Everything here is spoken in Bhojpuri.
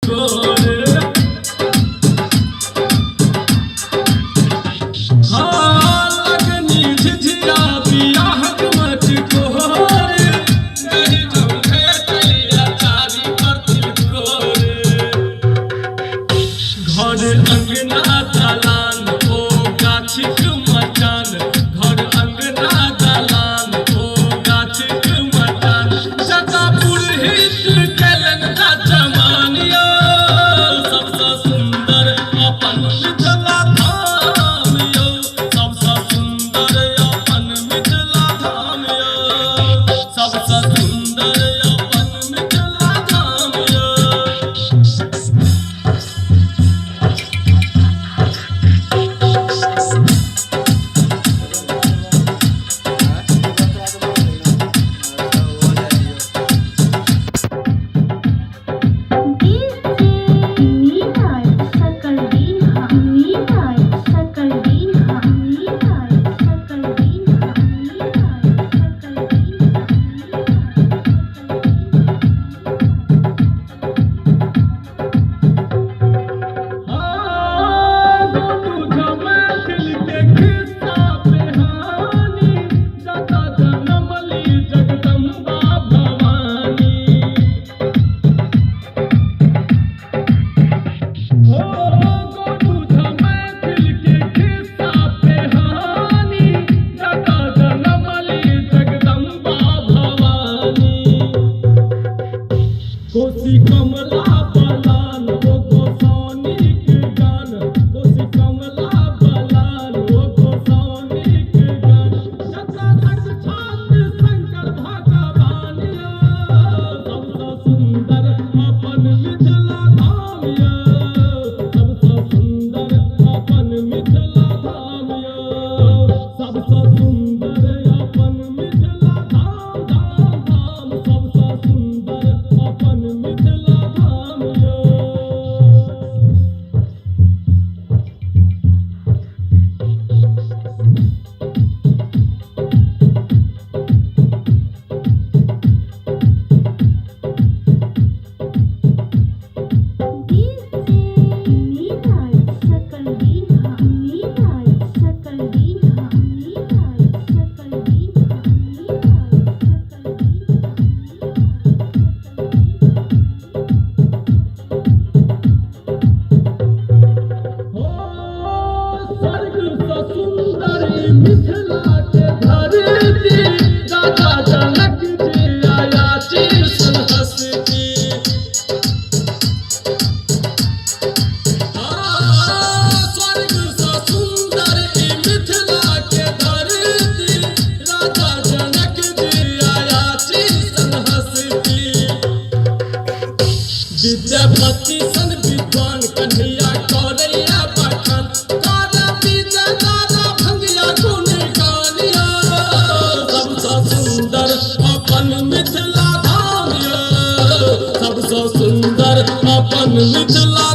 तिलकोर हाँ लगनी झिझिया बियाहक मटकोर नहीं जब भेटैया चारी पर तिलकोर घर अंगना दलान ओ गाछिक मचान घर अंगना दलान ओ गाछिक मचान जता पुरहित कैलन का जमानिया सबसे सुंदर अपन मिथिला धाम यो सबसे सुंदर अपन मिथिला धाम यो सबसे सुंदर अपन मिथिला धाम यो कोसी कमला बलान वो गोसानी के गान कोसी कमला बलान वो गोसानी के गान जता तक छात्र शंकर भगवान यो सबसे सुंदर अपन मिथिला धाम यो सबसे सुंदर अपन मिथिला धाम यो सबसे सुंदर अपन मिथिला धाम धाम धाम सबसे सुंदर अपन मिथिला धाम यो मिथिला के धरती राजा जनक जी आया सन हंसती स्वर्ग से सुंदर मिथिला के धरती राजा जनक जी आया सन हंसती विद्यापति सन विद्वान कन्हैया कौरैया बखान दादा पीछे दादा भंगिया गुण गानिया सबसे सुंदर अपन मिथिला धाम यो सबसे सुंदर अपन मिथिला